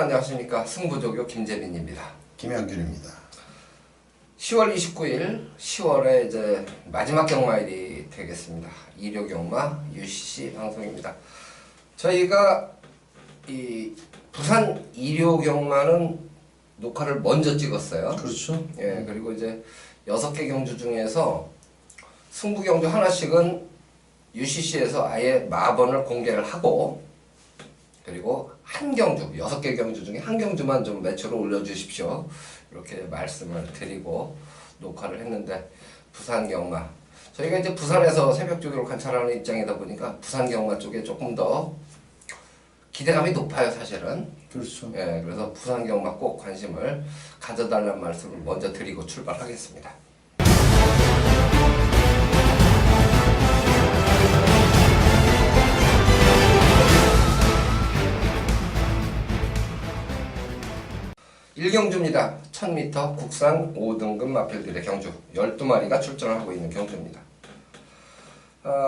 안녕하십니까. 승부조교 김재민입니다. 김현균입니다. 10월 29일 10월에 이제 마지막 경마일이 되겠습니다. 일요경마 UCC 방송입니다. 저희가 이 부산 일요경마는 녹화를 먼저 찍었어요. 그렇죠. 예, 그리고 이제 6개 경주 중에서 승부 경주 하나씩은 UCC에서 아예 마번을 공개를 하고, 그리고 한 경주, 6개 경주 중에 한 경주만 좀 매출을 올려주십시오. 이렇게 말씀을 드리고 녹화를 했는데, 부산 경마. 저희가 이제 부산에서 새벽 조교를 관찰하는 입장이다 보니까 부산 경마 쪽에 조금 더 기대감이 높아요, 사실은. 그렇죠. 예, 그래서 부산 경마 꼭 관심을 가져달라는 말씀을 먼저 드리고 출발하겠습니다. 일경주입니다. 1000m 국산 5등급 마필들의 경주 12마리가 출전을 하고 있는 경주입니다.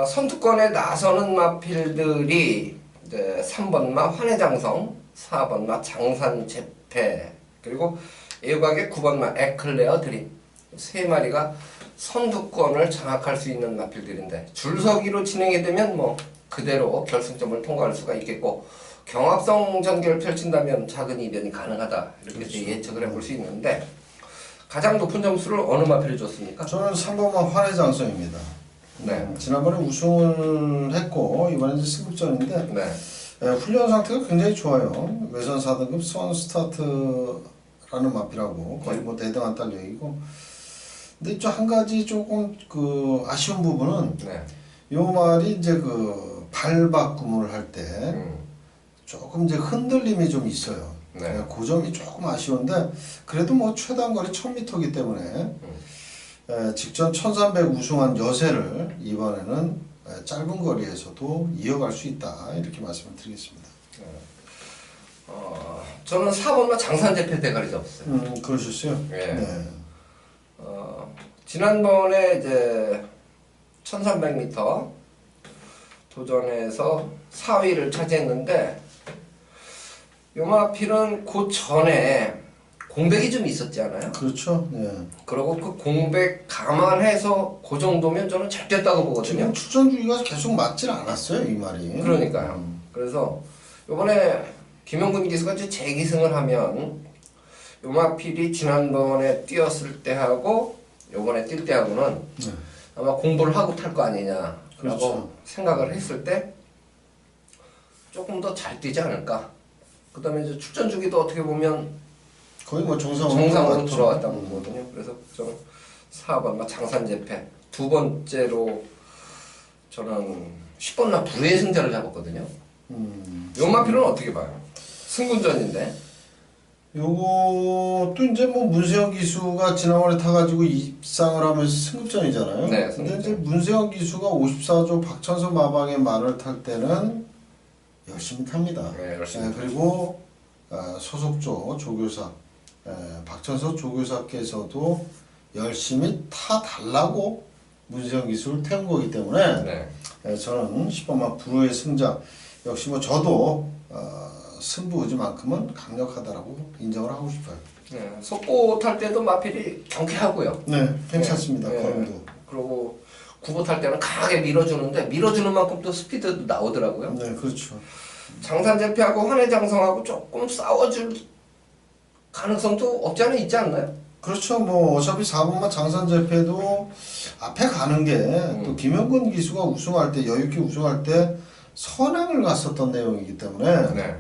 선두권에 나서는 마필들이 이제 3번마 환해장성, 4번마 장산재패, 그리고 애박의 9번마 에클레어 드림, 3마리가 선두권을 장악할 수 있는 마필들인데, 줄서기로 진행이 되면 뭐 그대로 결승점을 통과할 수가 있겠고, 경합성 전개를 펼친다면 작은 이변이 가능하다, 이렇게 그렇죠. 예측을 해볼 수 있는데, 가장 높은 점수를 어느 마필이 줬습니까? 저는 3번만 환해장성입니다. 네. 지난번에 우승을 했고 이번에 이제 승급전인데, 네. 훈련 상태가 굉장히 좋아요. 외선 4등급 선스타트라는 마필하고 거의 뭐 대등한 달력이고, 근데 좀 한 가지 조금 그 아쉬운 부분은, 네. 요 말이 이제 그 발바꿈을 할 때 조금 이제 흔들림이 좀 있어요. 네. 그 점이 조금 아쉬운데, 그래도 뭐 최단 거리 1000m이기 때문에 직전 1300 우승한 여세를 이번에는 짧은 거리에서도 이어갈 수 있다, 이렇게 말씀을 드리겠습니다. 저는 4번마 장산재패 대가리 잡았어요. 그러셨어요? 네. 네. 지난번에 이제 1300m 도전에서 4위를 차지했는데, 요마필은 그 전에 공백이 좀 있었지 않아요? 그렇죠. 네. 그리고 그 공백 감안해서 그 정도면 저는 잘 뛰었다고 보거든요. 지금 출전 주기가 계속 맞질 않았어요, 이 말이. 그러니까요. 그래서 요번에 김영근 기수가 이제 재기승을 하면 요마필이 지난번에 뛰었을 때하고 요번에 뛸 때하고는 아마 공부를 하고 탈 거 아니냐라고 그렇죠. 생각을 했을 때 조금 더 잘 뛰지 않을까. 그 다음에 이제 출전 주기도 어떻게 보면 거의 뭐 정상으로 돌아왔다고 보거든요. 그래서 저는 4번 장산재패, 두 번째로 저는 10번나 불의 승자를 잡았거든요. 요마필은 어떻게 봐요? 승군전인데. 요것도 이제 뭐 문세영 기수가 지난번에 타가지고 입상을 하면서 승급전이잖아요. 네, 근데 이제 문세영 기수가 54조 박천서 마방의 말을 탈 때는 열심히 탑니다. 네, 열심히 그리고 소속조 조교사 박천서 조교사께서도 열심히 타달라고 문세영 기수를 태운 거기 때문에, 네. 저는 10번만 불후의 승자, 역시 뭐 저도 승부의지만큼은 강력하다라고 인정을 하고 싶어요. 네, 속보 탈 때도 마필이 경쾌하고요. 네, 괜찮습니다. 네, 걸음도. 그리고 구보 탈 때는 강하게 밀어주는데, 밀어주는 만큼 또 스피드도 나오더라고요. 네, 그렇죠. 장산재패하고 환해장성하고 조금 싸워줄 가능성도 없지 않아 있지 않나요? 그렇죠. 뭐 어차피 4번만 장산재패도 앞에 가는 게 또 김영근 기수가 우승할 때, 여유있게 우승할 때 선행을 갔었던 내용이기 때문에 네.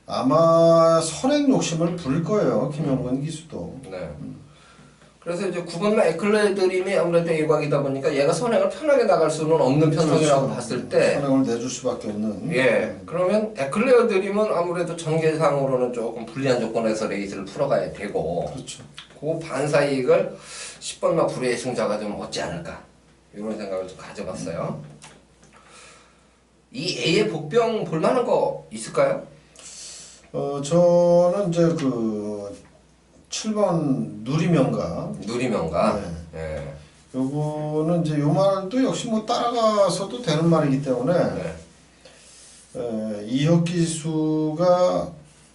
아마 선행 욕심을 부릴 거예요, 김영근 기수도. 네. 그래서 이제 9번마 에클레어 드림이 아무래도 일박이다 보니까 얘가 선행을 편하게 나갈 수는 없는 편성이라고 그렇죠. 봤을 때, 선행을 내줄 수밖에 없는. 예, 그러면 에클레어 드림은 아무래도 전개상으로는 조금 불리한 조건에서 레이스를 풀어가야 되고, 그렇죠. 그 반사이익을 10번마 불의 승자가 좀 얻지 않을까, 이런 생각을 좀 가져봤어요. 이 A의 복병 볼만한 거 있을까요? 저는 이제 그 7번 누리명가. 누리명가. 네. 예. 요거는 이제 요 말도 역시 뭐 따라가서도 되는 말이기 때문에, 네. 이혁 기수가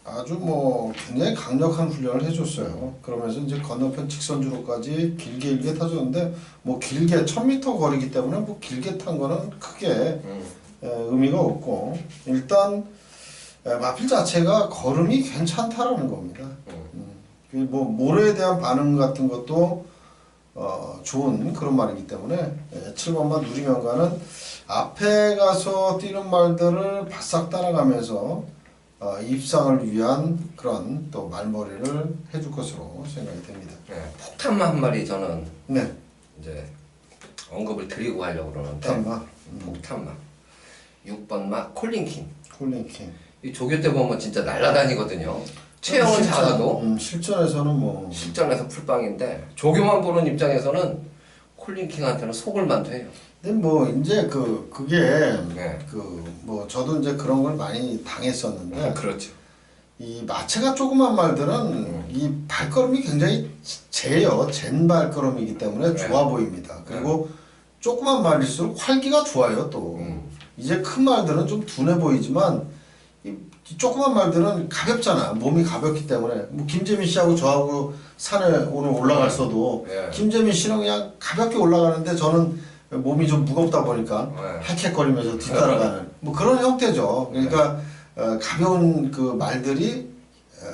아주 뭐 굉장히 강력한 훈련을 해줬어요. 그러면서 이제 건너편 직선주로까지 길게 타줬는데 뭐 길게 1000m 거리기 때문에 뭐 길게 탄 거는 크게 의미가 없고 일단 마필 자체가 걸음이 괜찮다라는 겁니다. 뭐 모래에 대한 반응 같은 것도 좋은 그런 말이기 때문에 7번만 누리면가는 앞에 가서 뛰는 말들을 바싹 따라가면서 입상을 위한 그런 또 말머리를 해줄 것으로 생각이 됩니다. 네, 폭탄마 한 마리 저는 네. 이제 언급을 드리고 가려고 그러는데 폭탄마. 폭탄마 6번마 콜린킹. 콜린킹. 이 조교 때 보면 진짜 날아다니거든요. 체형은 작아도 실전에서는 뭐 실전에서 풀빵인데 조교만 보는 입장에서는 콜린킹한테는 속을만도 해요. 근데 뭐 이제 그게 네. 뭐 저도 이제 그런 걸 많이 당했었는데 그렇죠. 이 마체가 조그만 말들은 이 발걸음이 굉장히 젠 발걸음이기 때문에 네. 좋아 보입니다. 그리고 조그만 말일수록 활기가 좋아요 또. 이제 큰 말들은 좀 둔해 보이지만 이 조그만 말들은 가볍잖아. 몸이 가볍기 때문에 뭐 김재민 씨하고 저하고 산에 오늘 올라갔어도 네. 김재민 씨는 그냥 가볍게 올라가는데 저는 몸이 좀 무겁다 보니까 헥헥거리면서 뒤따라가는 뭐 그런 형태죠. 그러니까 가벼운 그 말들이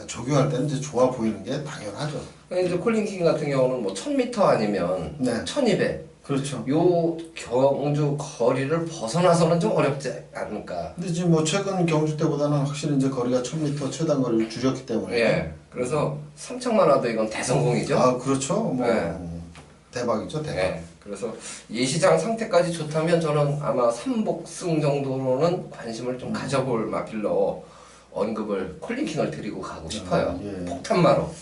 조교할 때는 이제 좋아 보이는 게 당연하죠. 이제 콜린킹 같은 경우는 뭐 1000m 아니면 네. 1200. 그렇죠. 요 경주 거리를 벗어나서는 좀 어렵지 않을까. 근데 지금 뭐 최근 경주 때보다는 확실히 이제 거리가 1000m 최단 거리를 줄였기 때문에. 예. 그래서 3척만 와도 이건 대성공이죠. 아 그렇죠. 뭐 네. 대박이죠 대박. 예. 그래서 예시장 상태까지 좋다면 저는 아마 3복승 정도로는 관심을 좀 가져볼 마필로 언급을 콜린킹을 드리고 가고 싶어요. 예. 폭탄마로.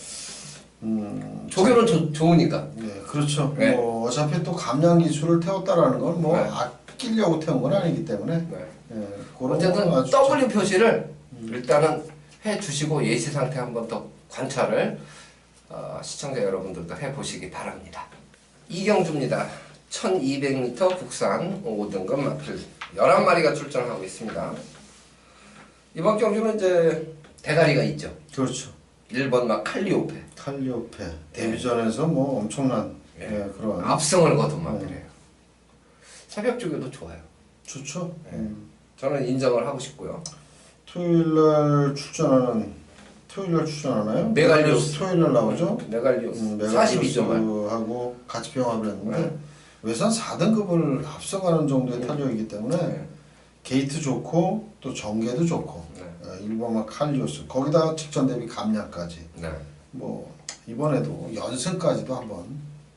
조교는 좋으니까. 네, 그렇죠. 네. 뭐 어차피 또 감량 기술을 태웠다라는 건 뭐 네. 아끼려고 태운 건 아니기 때문에. 네. 예, 그런 어쨌든 건 아주 W 표시를 일단은 해주시고 예시 상태 한번 더 관찰을 시청자 여러분들도 해보시기 바랍니다. 이경주입니다. 1200m 국산 5등급 마필 11마리가 출전하고 있습니다. 이번 경주는 이제 대가리가 있죠. 그렇죠. 1번 막 칼리오페. 칼리오페 데뷔전에서 뭐 엄청난 예. 그런 압승을 거둔 마필이에요. 새벽 조교도 좋아요. 좋죠. 저는 인정을 하고 싶고요. 토요일날 출전하나요? 메갈리오스. 토요일날 나오죠. 메갈리오스 42점을 하고 같이 병합을 했는데 네. 외산 4등급을 앞서가는 정도의 탄력이기 때문에 네. 게이트 좋고 또 전개도 좋고 네. 1번만 칼리오스 거기다 직전 대비 감량까지 네. 뭐 이번에도 연승까지도 한번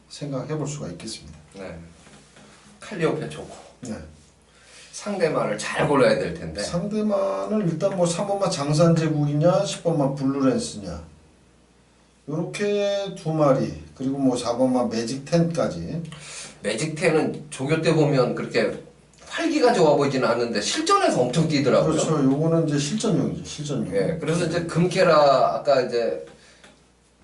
생각해 볼 수가 있겠습니다. 네. 칼리오페 좋고 네. 상대만을 잘 골라야 될 텐데. 상대만은 일단 뭐 3번만 장산제국이냐 10번만 블루랜스냐 요렇게 두 마리 그리고 뭐 4번만 매직10까지 매직10은 조교 때 보면 그렇게 활기가 좋아 보이지는 않는데 실전에서 엄청 뛰더라고요. 그렇죠. 요거는 이제 실전용이죠. 실전용. 예. 그래서 이제 금케라 아까 이제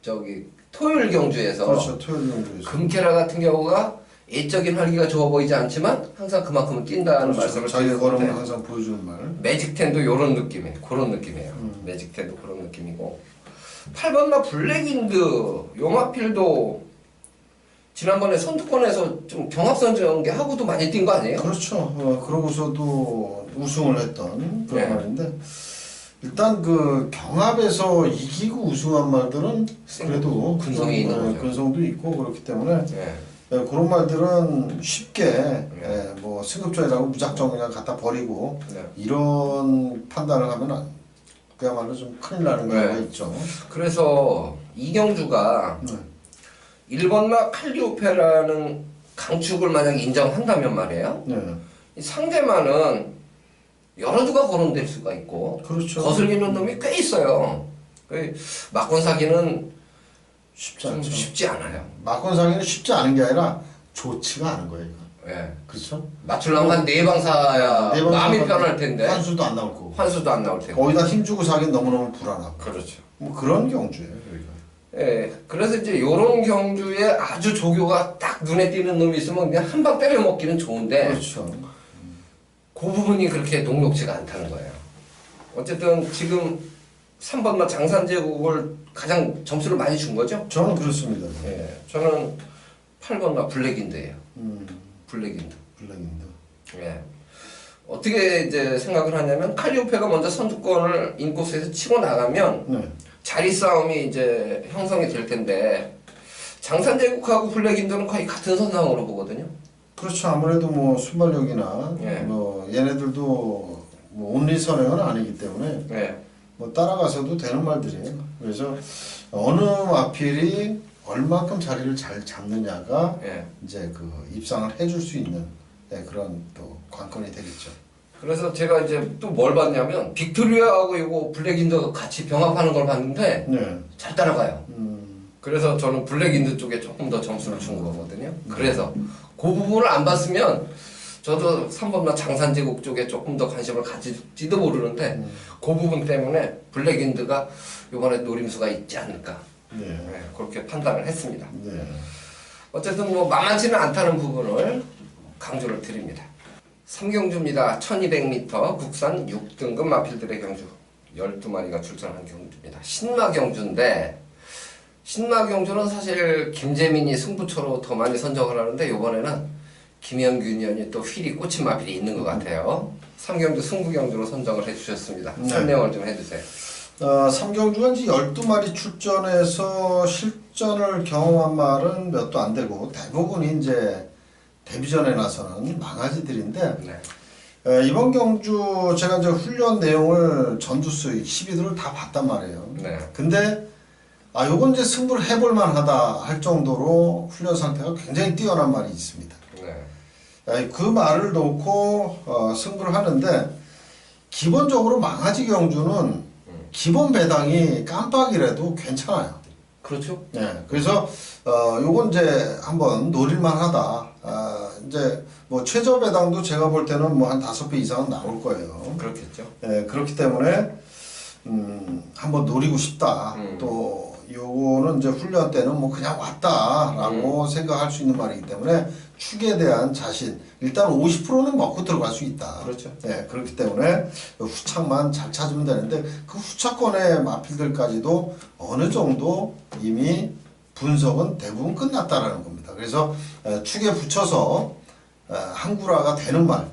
저기 토요일 경주에서 그렇죠. 토요일 경주에서. 금케라 같은 경우가 애적인 활기가 좋아 보이지 않지만 항상 그만큼은 뛴다는 그렇죠. 말씀을 자기 걸음을 드렸는데 항상 보여주는 말. 매직10도 요런 느낌이에요. 그런 느낌이에요. 매직10도 그런 느낌이고 8번마 블랙윈드 용마필도 지난번에 선두권에서 좀 경합선전하고도 많이 뛴 거 아니에요? 그렇죠. 그러고서도 우승을 했던 그런 네. 말인데 일단 그 경합에서 이기고 우승한 말들은 그래도 근성이 있는 거죠. 근성도 있고 그렇기 때문에 예. 그런 말들은 쉽게 뭐 승급전이라고 무작정 그냥 갖다 버리고 네. 이런 판단을 하면 그야말로 좀 큰일 나는 경우가 네. 있죠. 그래서 이경주가 1번마 칼리오페라는 강축을 만약 인정한다면 말이에요. 네. 이 상대만은 여러 주가 거론될 수가 있고 그렇죠. 거슬리는 놈이 꽤 있어요. 그 막권 사기는 쉽지 좀 않죠. 쉽지 않아요. 막권 상의는 쉽지 않은 게 아니라 좋지가 않은 거예요. 이거. 예. 그렇죠? 맞추려면 한 4방 사야 네 방 마음이 사면 편할 텐데 환수도 안 나올 거고. 환수도 안 나올 텐데. 거기다 힘주고 사긴 너무너무 불안하고. 그렇죠. 뭐 그런 경주예요. 여기가. 예. 그래서 이제 요런 경주에 아주 조교가 딱 눈에 띄는 놈이 있으면 그냥 한 방 때려 먹기는 좋은데 그렇죠. 그 부분이 그렇게 녹록지가 않다는 거예요. 어쨌든 지금 3번마 장산제국을 가장 점수를 많이 준 거죠? 저는 그렇습니다. 예, 저는 8번마 블랙인드예요. 블랙인드. 블랙인드. 예. 어떻게 이제 생각을 하냐면 칼리오페가 먼저 선두권을 인코스에서 치고 나가면 네. 자리 싸움이 이제 형성이 될 텐데 장산제국하고 블랙인드는 거의 같은 선상으로 보거든요. 그렇죠. 아무래도 뭐 순발력이나 예. 뭐 얘네들도 뭐 온리 선행은 아니기 때문에 예. 뭐 따라가서도 되는 말들이에요. 그래서 어느 마필이 얼마큼 자리를 잘 잡느냐가 예. 이제 그 입상을 해줄 수 있는 그런 또 관건이 되겠죠. 그래서 제가 이제 또 뭘 봤냐면 빅토리아하고 이거 블랙인드가 같이 병합하는 걸 봤는데 네. 잘 따라가요. 그래서 저는 블랙인드 쪽에 조금 더 점수를 준 거거든요. 그래서 그 부분을 안 봤으면 저도 3번마 장산제국 쪽에 조금 더 관심을 가질지도 모르는데 그 부분 때문에 블랙인드가 이번에 노림수가 있지 않을까 네. 네, 그렇게 판단을 했습니다. 네. 어쨌든 뭐 만만치는 않다는 부분을 강조를 드립니다. 3경주입니다. 1200m 국산 6등급 마필들의 경주 12마리가 출전한 경주입니다. 신마 경주인데 신마 경주는 사실 김재민이 승부처로 더 많이 선정을 하는데 이번에는 김현균 의원이 또 휠이 꽂힌 마필이 있는 것 같아요. 3경주 승부 경주로 선정을 해주셨습니다. 네. 설명을 좀 해주세요. 3경주가 이제 12마리 출전해서 실전을 경험한 말은 몇 도 안 되고 대부분이 이제 데뷔전에 나서는 망아지들인데 네. 이번 경주 제가 이제 훈련 내용을 전투수익 12도를 다 봤단 말이에요. 네. 근데 요건 이제 승부를 해볼 만하다 할 정도로 훈련 상태가 굉장히 뛰어난 말이 있습니다. 네. 그 말을 놓고 승부를 하는데 기본적으로 망아지 경주는 기본 배당이 깜빡이라도 괜찮아요. 그렇죠. 네, 그래서 요건 이제 한번 노릴만하다. 이제 뭐 최저 배당도 제가 볼 때는 뭐 한 5배 이상은 나올 거예요. 그렇겠죠. 네, 그렇기 때문에 한번 노리고 싶다. 또 요거는 이제 훈련 때는 뭐 그냥 왔다라고 생각할 수 있는 말이기 때문에 축에 대한 자신 일단 50%는 먹고 들어갈 수 있다. 그렇죠. 네, 그렇기 때문에 후착만 잘 찾으면 되는데 그 후착권의 마필들까지도 어느 정도 이미 분석은 대부분 끝났다라는 겁니다. 그래서 축에 붙여서 한구라가 되는 말,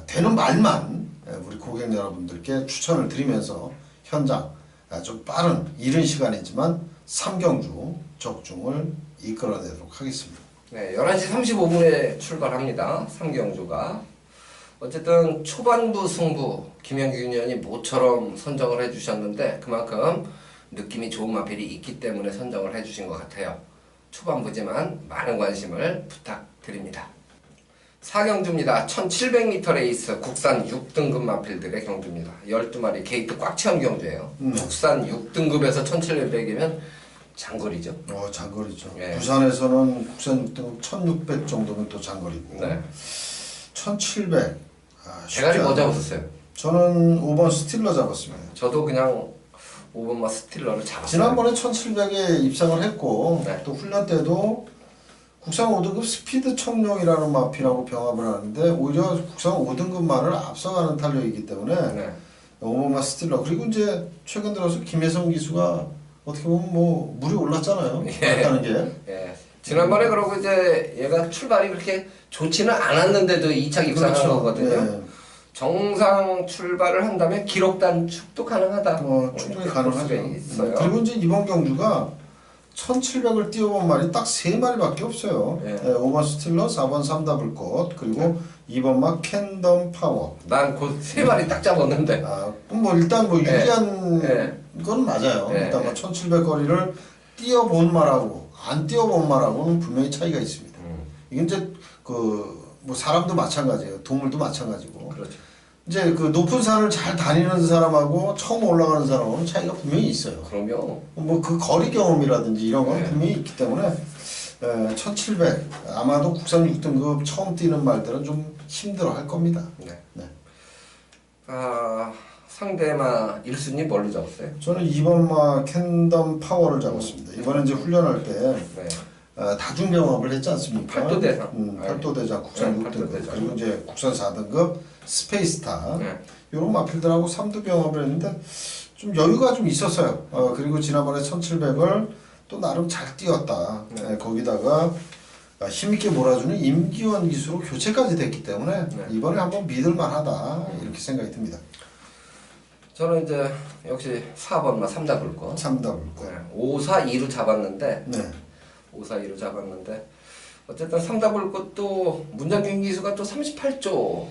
되는 말만 우리 고객 여러분들께 추천을 드리면서 현장 좀 빠른 이른 시간이지만 3경주 적중을 이끌어내도록 하겠습니다. 네, 11시 35분에 출발합니다. 3경주가. 어쨌든 초반부 승부 김현균 의원이 모처럼 선정을 해주셨는데 그만큼 느낌이 좋은 마필이 있기 때문에 선정을 해주신 것 같아요. 초반부지만 많은 관심을 부탁드립니다. 4경주입니다. 1700m 레이스 국산 6등급 마필들의 경주입니다. 12마리 게이트 꽉 채운 경주예요. 국산 6등급에서 1700이면 장거리죠. 장거리죠. 네. 부산에서는 국산 6등급 1600 정도면 또 장거리고. 네. 1700. 대가리 뭐 잡으셨어요? 저는 5번 스틸러 잡았습니다. 저도 그냥 5번마 스틸러를 잡았어요. 지난번에 1700에 입상을 했고 네. 또 훈련 때도 국산 5등급 스피드 청룡이라는 마필하고 병합을 하는데 오히려 국산 5등급만을 앞서가는 탄력이기 때문에 네. 5번마 스틸러 그리고 이제 최근 들어서 김혜성 기수가 어떻게 보면 뭐 물이 올랐잖아요. 올랐다는 게. 예. 지난번에 그러고 이제 얘가 출발이 그렇게 좋지는 않았는데도 2차 입상한 그렇죠. 거거든요. 예. 정상 출발을 한다면 기록 단축도 가능하다. 충분히 이렇게 가능하죠. 볼 수가 있어요. 그리고 이제 이번 경주가 1700을 뛰어본 말이 딱 3마리밖에 없어요. 예. 5번 스틸러, 4번 3더블꽃, 그리고 2번 막 캔덤 파워. 난 그 세 마리 딱 잡았는데. 뭐 일단 뭐 유리한 예. 건 맞아요. 예. 일단 뭐 1700 거리를 뛰어본 말하고 안 뛰어본 말하고는 분명히 차이가 있습니다. 이게 이제 그 뭐 사람도 마찬가지예요. 동물도 마찬가지고. 그렇죠. 이제 그 높은 산을 잘 다니는 사람하고 처음 올라가는 사람하고는 차이가 분명히 있어요. 그럼요. 뭐 그 거리 경험이라든지 이런 건 네. 분명히 있기 때문에 1700 아마도 국산 6등급 처음 뛰는 말들은 좀 힘들어 할 겁니다. 네. 네. 상대마 1순위 뭘로 잡았어요? 저는 2번마 캔덤 파워를 잡았습니다. 이번에 이제 훈련할 때 네. 다중 병합을 했지 않습니까? 팔도대장. 팔도대장 국산 네, 6등급 팔도대장. 그리고 이제 국산 4등급 스페이스타 네. 이런 마필들하고 3두 병합을 했는데 좀 여유가 좀 있었어요. 그리고 지난번에 1700을 또 나름 잘 뛰었다. 네. 거기다가 힘있게 몰아주는 임기원 기수로 교체까지 됐기 때문에 네. 이번에 한번 믿을만하다 이렇게 생각이 듭니다. 저는 이제 역시 4번마 3답을 거. 3답을 네. 5, 4, 2로 잡았는데 네. 5, 4, 2로 잡았는데 어쨌든 3답을 것도 문장균 기수가 또 38조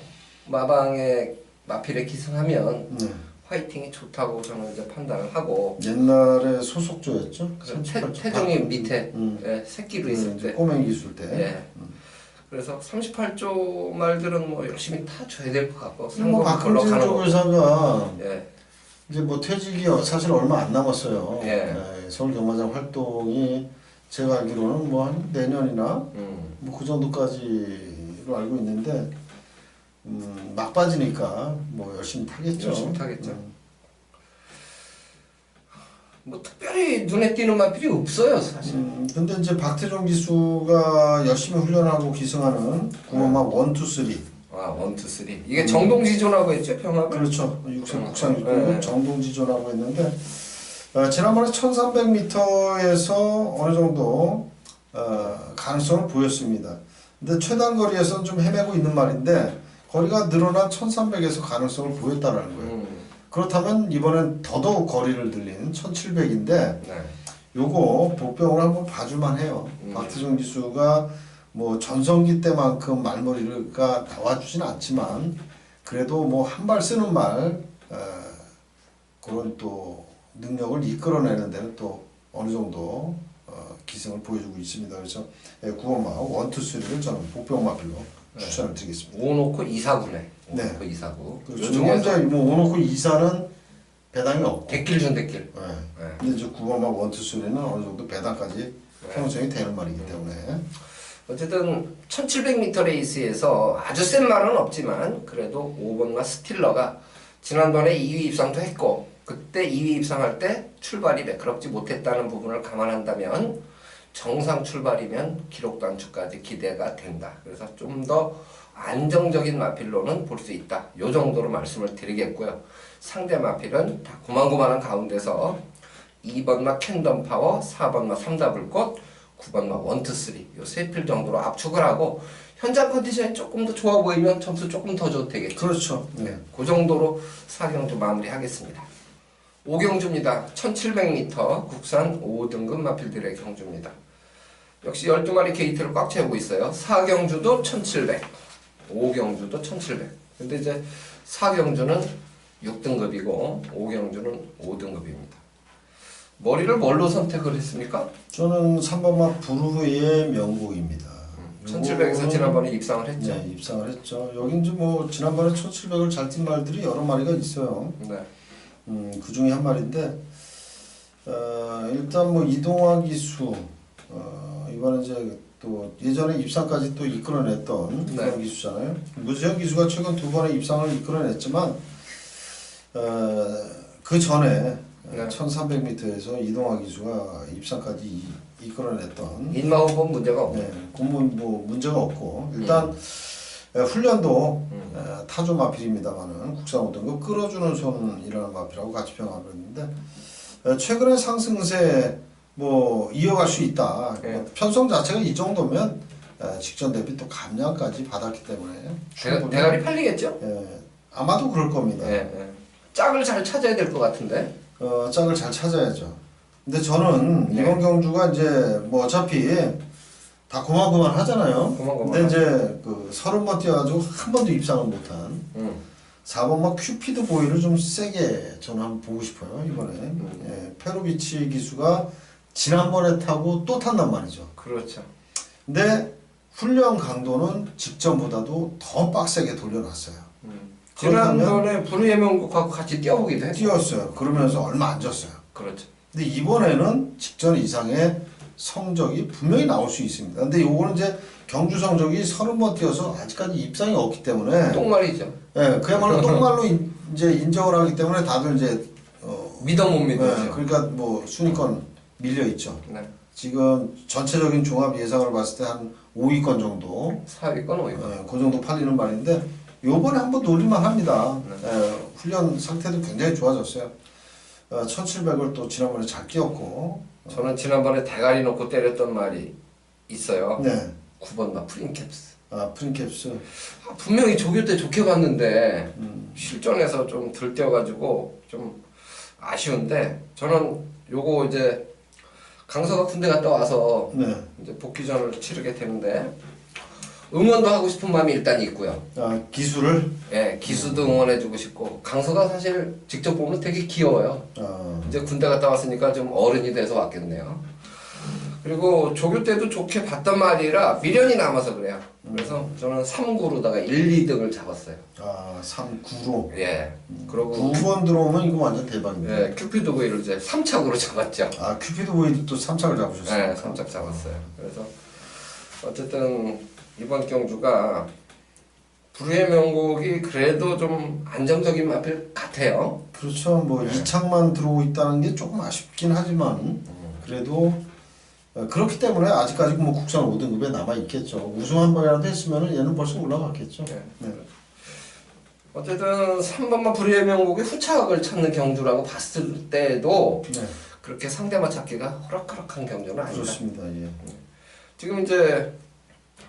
마방의 마필에 기승하면 네. 화이팅이 좋다고 저는 이제 판단을 하고 옛날에 소속조였죠. 태종이 밑에 음. 예, 새끼로 있을 때 꼬맹이 기술 때. 예. 그래서 38조 말들은 뭐 열심히 타줘야 될 것 같고 뭐 상금 박근진 가는 조교사가 예. 이제 뭐 퇴직이 사실 얼마 안 남았어요. 예. 서울 경마장 활동이 제가 알기로는 뭐 한 내년이나 뭐 그 정도까지로 알고 있는데 막바지니까 뭐 열심히 타겠죠. 열심히 타겠죠. 뭐 특별히 눈에 띄는 마필이 없어요 사실. 근데 이제 박태종 기수가 열심히 훈련하고 기승하는 구원막 1, 2, 3. 아, 1, 2, 3. 이게 정동지존하고 했죠, 평합을? 그렇죠. 육상 네. 육군 정동지존하고 했는데 지난번에 1300m에서 어느 정도 가능성을 보였습니다. 근데 최단 거리에서는 좀 헤매고 있는 말인데 거리가 늘어난 1300에서 가능성을 보였다라는 거예요. 그렇다면 이번엔 더더욱 거리를 늘린 1700인데 네. 요거 복병을 한번 봐줄만 해요. 박태종 기수가 뭐 전성기 때만큼 말머리가 나와주진 않지만 그래도 뭐 한 발 쓰는 말 그런 또 능력을 이끌어내는 데는 또 어느 정도 기승을 보여주고 있습니다. 그래서 9번마 1, 2, 3를 저는 복병마필로 추천을 드리겠습니다. 5놓고 2사구네. 5놓고 네. 2사구. 그렇죠. 현재 뭐 5놓고 2사는 배당이 없고 대길 준 대길. 네. 네. 근데 이제 9번마 1, 2, 3는 어느 정도 배당까지 형성이 되는 말이기 때문에 어쨌든 1700m 레이스에서 아주 센 말은 없지만 그래도 5번마 스틸러가 지난번에 2위 입상도 했고 그때 2위 입상할 때 출발이 매끄럽지 못했다는 부분을 감안한다면 정상 출발이면 기록 단축까지 기대가 된다. 그래서 좀 더 안정적인 마필로는 볼 수 있다. 요 정도로 말씀을 드리겠고요. 상대 마필은 다 고만고만한 가운데서 2번마 캔덤 파워, 4번마 3더블꽃, 9번마 1, 2, 3 요 세 필 정도로 압축을 하고 현장 컨디션이 조금 더 좋아 보이면 점수 조금 더 줘도 되겠죠. 그렇죠. 네, 그 정도로 4경주 마무리하겠습니다. 5경주입니다. 1700m 국산 5등급 마필들의 경주입니다. 역시 12마리 게이트를 꽉 채우고 있어요. 4경주도 1700, 5경주도 1700. 근데 이제 4경주는 6등급이고 5경주는 5등급입니다. 머리를 뭘로 선택을 했습니까? 저는 3번마 부르의 명곡입니다. 1700에서 지난번에 입상을 했죠. 네, 입상을 했죠. 여긴 이제 뭐 지난번에 1700을 잘 뛴 말들이 여러 마리가 있어요. 네. 그 중에 한 마리인데 일단 뭐 이동화 기수 이번에 이제 또 예전에 입상까지 또 이끌어냈던 네. 그런 기수잖아요. 무지현 기수가 최근 2번의 입상을 이끌어냈지만 그 전에 네. 1300m에서 이동화 기수가 입상까지 이끌어냈던 인마호흡은 문제가 없고 네, 공문 뭐 문제가 없고 일단 훈련도 타조 마필입니다만은 국산 5등급 끌어주는 손이라는 마필하고 같이 평가를 했는데 최근의 상승세 뭐 이어갈 수 있다. 네. 편성 자체가 이 정도면 직전 대비 또 감량까지 받았기 때문에 대가리 팔리겠죠? 아마도 그럴 겁니다. 네, 네. 짝을 잘 찾아야 될 것 같은데. 짝을 잘 찾아야죠. 근데 저는 네. 이번 경주가 이제 뭐 어차피 다 고만고만 하잖아요. 근데 이제 그 30번 뛰어가지고 한 번도 입상을 못한 4번마 큐피드 보이를 좀 세게 저는 한번 보고 싶어요 이번에. 페로비치 기수가 지난번에 타고 또 탄단 말이죠. 그렇죠. 근데 훈련 강도는 직전보다도 더 빡세게 돌려놨어요. 지난번에 불의의 명곡하고 같이 뛰어보기도 했죠. 뛰었어요. 그러면서 얼마 안 졌어요. 그렇죠. 근데 이번에는 직전 이상의 성적이 분명히 나올 수 있습니다. 근데 요거는 이제 경주 성적이 30번 뛰어서 아직까지 입상이 없기 때문에 똥말이죠. 예, 그야말로 똥말로 이제 인정을 하기 때문에 다들 이제 믿어 못 믿어죠. 그러니까 뭐 순위권 밀려 있죠. 네. 지금 전체적인 종합 예상을 봤을 때 한 5위권 정도 4위권 5위권. 그 정도 팔리는 말인데 요번에 한번 노릴만 합니다. 네. 훈련 상태도 굉장히 좋아졌어요. 1700을 또 지난번에 잘 끼웠고. 저는 지난번에 대가리 놓고 때렸던 말이 있어요. 네. 9번 마 프린캡스. 프린캡스. 분명히 조교 때 좋게 봤는데 실전에서 좀 들뛰어가지고 좀 아쉬운데 저는 요거 이제 강서가 군대 갔다 와서 네. 이제 복귀전을 치르게 되는데 응원도 하고 싶은 마음이 일단 있고요. 기수를. 예, 기수도 응원해주고 싶고 강서가 사실 직접 보면 되게 귀여워요. 이제 군대 갔다 왔으니까 좀 어른이 돼서 왔겠네요. 그리고 조교 때도 좋게 봤단 말이라 미련이 남아서 그래요. 그래서 저는 3구로다가 1, 2등을 잡았어요. 3구로. 예. 그리고 9번 들어오면 이거 완전 대박입니다. 예, 큐피드 보이를 이제 3착으로 잡았죠. 큐피드 보이도 또 3착을 잡으셨어요. 네, 3착 잡았어요. 그래서 어쨌든 이번 경주가 불후의 명곡이 그래도 좀 안정적인 마필 같아요. 그렇죠. 뭐 네. 2착만 들어오고 있다는 게 조금 아쉽긴 하지만 그래도 그렇기 때문에 아직까지 뭐 국산 5등급에 남아 있겠죠. 우승 한 번이라도 했으면은 얘는 벌써 올라갔겠죠. 네. 네. 어쨌든 3번만 불후의 명곡이 후착을 찾는 경주라고 봤을 때도 네. 그렇게 상대마 찾기가 호락호락한 경주는 아니다. 그렇습니다. 예. 지금 이제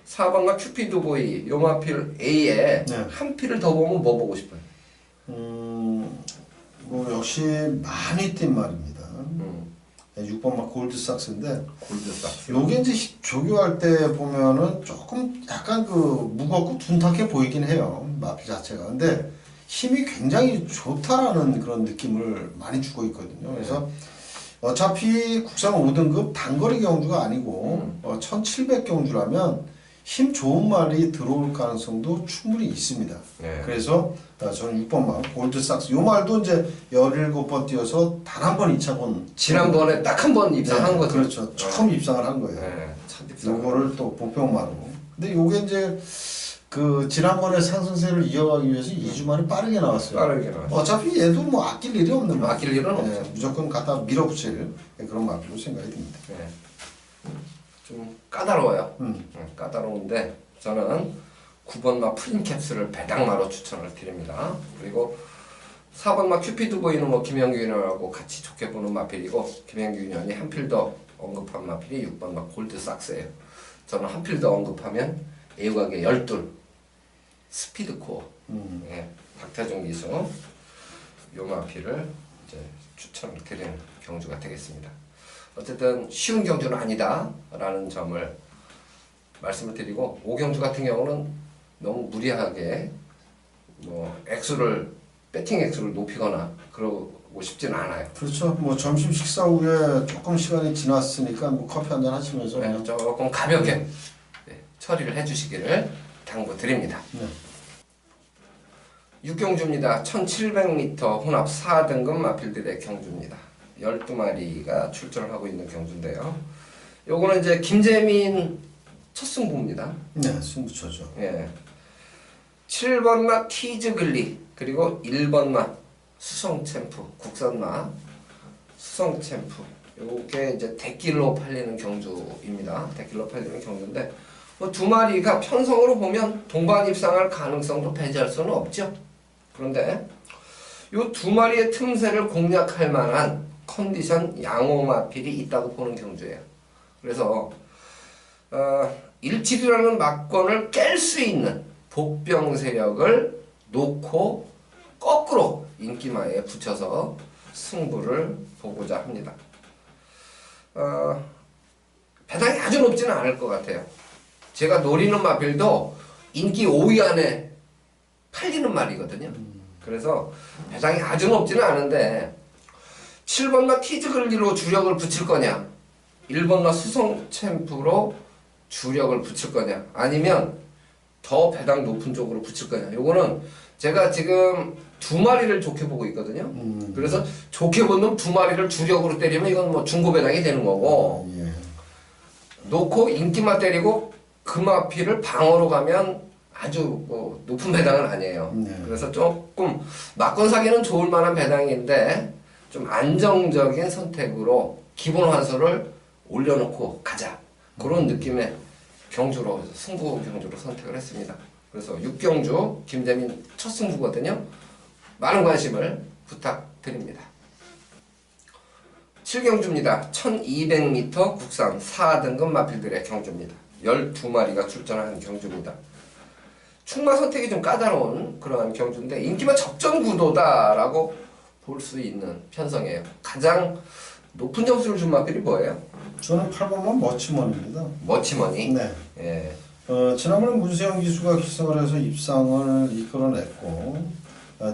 4번과 큐피드 보이 요마필 A에 네. 한 필을 더 보면 뭐 보고 싶어요? 뭐 역시 많이 뛴 말입니다. 6번 막 골드삭스인데 골드삭스. 요게 이제 조교할 때 보면은 조금 약간 그 무겁고 둔탁해 보이긴 해요. 마필 자체가. 근데 힘이 굉장히 좋다라는 그런 느낌을 많이 주고 있거든요. 그래서 어차피 국산 5등급 단거리 경주가 아니고 1700 경주라면 힘 좋은 말이 들어올 가능성도 충분히 있습니다. 네. 그래서 저는 6번 말 골드삭스 요 말도 이제 17번 뛰어서 단 한 번 2차본 지난번에 딱 한 번 입상한 거죠. 그렇죠. 처음 입상을 한 거예요. 네, 첫 입상. 요거를 또 보평마로. 근데 요게 이제 그 지난번에 상승세를 이어가기 위해서 2주 만에 빠르게 나왔어요. 빠르게 나왔어요. 어차피 얘도 뭐 아낄 일이 없는 말. 아낄 일은 없죠. 무조건 갖다 밀어붙일 그런 마필로 생각이 듭니다. 네. 좀 까다로워요. 음. 까다로운데 저는 9번마 프린캡스를 배당마로 추천을 드립니다. 그리고 4번마 큐피드 보이는 뭐 김영규 인원하고 같이 좋게 보는 마필이고 김영규 인원이 한 필 더 언급한 마필이 6번마 골드삭스예요. 저는 한 필 더 언급하면 애국하게 12 스피드코어 예, 박태종 기수 요 마필을 이제 추천을 드리는 경주가 되겠습니다. 어쨌든 쉬운 경주는 아니다 라는 점을 말씀을 드리고 5경주 같은 경우는 너무 무리하게 뭐 배팅 액수를 높이거나 그러고 싶지는 않아요. 그렇죠. 뭐 점심 식사 후에 조금 시간이 지났으니까 뭐 커피 한잔 하시면서 네, 조금 가볍게 처리를 해주시기를 당부드립니다. 네. 6경주입니다. 1700m 혼합 4등급 마필들의 경주입니다. 12마리가 출전을 하고 있는 경주인데요. 요거는 이제 김재민 첫 승부입니다. 네, 승부처죠. 예. 7번마 티즈글리 그리고 1번마 수성챔프 국산마 수성챔프 요게 이제 대길로 팔리는 경주입니다. 대길로 팔리는 경주인데 뭐 두 마리가 편성으로 보면 동반 입상할 가능성도 배제할 수는 없죠. 그런데 요 두 마리의 틈새를 공략할 만한 컨디션 양호마필이 있다고 보는 경주예요. 그래서 일치류라는 막권을 깰 수 있는 복병 세력을 놓고 거꾸로 인기마에 붙여서 승부를 보고자 합니다. 배당이 아주 높지는 않을 것 같아요. 제가 노리는 마필도 인기 5위 안에 팔리는 말이거든요. 그래서 배당이 아주 높지는 않은데 7번마 티즈글리로 주력을 붙일 거냐 1번마 수성챔프로 주력을 붙일 거냐 아니면 더 배당 높은 쪽으로 붙일 거냐 요거는 제가 지금 두 마리를 좋게 보고 있거든요. 그래서 좋게 본 놈 두 마리를 주력으로 때리면 이건 뭐 중고 배당이 되는 거고 예. 놓고 인기마 때리고 그 마피를 방어로 가면 아주 뭐 높은 배당은 아니에요. 네. 그래서 조금 막권 사기는 좋을 만한 배당인데 좀 안정적인 선택으로 기본 환수를 올려놓고 가자 그런 느낌의 경주로 승부 경주로 선택을 했습니다. 그래서 6경주 김재민 첫 승부거든요. 많은 관심을 부탁드립니다. 7경주입니다. 1200m 국산 4등급 마필들의 경주입니다. 12마리가 출전하는 경주입니다. 충마 선택이 좀 까다로운 그러한 경주인데 인기만 적정 구도다라고 볼 수 있는 편성이에요. 가장 높은 점수를 준 마필이 뭐예요? 저는 8번만 머치먼입니다. 머치머니. 네. 예. 지난번에 문세영 기수가 기승을 해서 입상을 이끌어냈고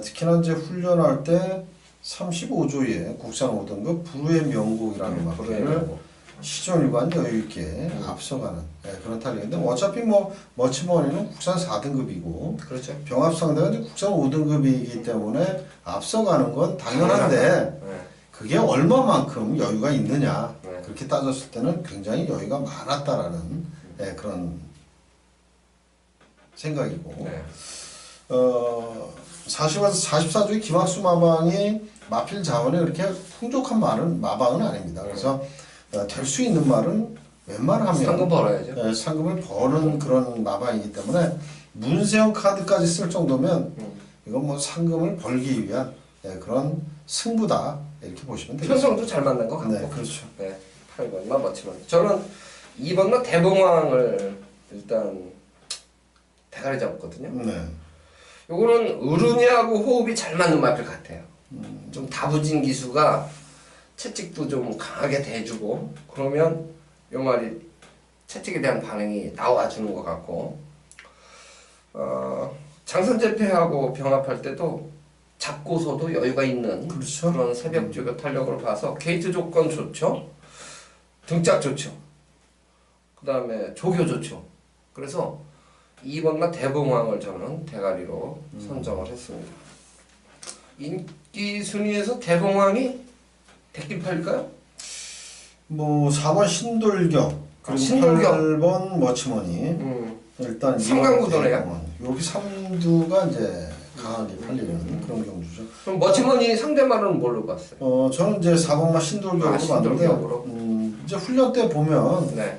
특히나 이제 훈련할 때 35조의 국산 5등급 불후의 명곡이라는 마필을 시전 일관 여유 있게 앞서가는 그런 타력인데 어차피 뭐 머치머니는 국산 4등급이고 그렇죠. 병합 상대가 이제 국산 5등급이기 때문에 앞서가는 건 당연한데 그게 얼마만큼 여유가 있느냐 그렇게 따졌을 때는 굉장히 여유가 많았다라는 그런 생각이고 44조의 김학수 마방이 마필 자원이 그렇게 풍족한 마방은 아닙니다. 그래서 될 수 있는 말은 웬만하면 상금 벌어야죠. 상금을 버는 그런 마방이기 때문에 문세영 카드까지 쓸 정도면 이건 뭐 상금을 벌기 위한 그런 승부다 이렇게 보시면 되겠습니다. 편성도 잘 맞는 것 같고. 네, 그렇죠. 8번만 머치머니. 저는 2번만 대봉왕을 일단 대가리 잡았거든요. 네. 요거는 어른이하고 호흡이 잘 맞는 마필 같아요. 좀 다부진 기수가 채찍도 좀 강하게 대주고 그러면 요 말이 채찍에 대한 반응이 나와주는 것 같고 장선재패하고 병합할 때도 잡고서도 여유가 있는 그렇죠. 그런 새벽 조교 탄력을 봐서 게이트 조건 좋죠. 등짝 좋죠. 그 다음에 조교 좋죠. 그래서 2번과 대봉왕을 저는 대가리로 선정을 했습니다. 인기 순위에서 대봉왕이 대길팔일까요? 뭐 4번 신돌격 그리고 신돌격. 8번 머치머니 일단 삼강구도네요. 여기 3두가 이제 강하게 팔리는 그런 경주죠. 그럼 머치머니 상대말은 뭘로 봤어요? 저는 이제 4번만 신돌격으로 봤는데 신돌격으로. 이제 훈련 때 보면 네.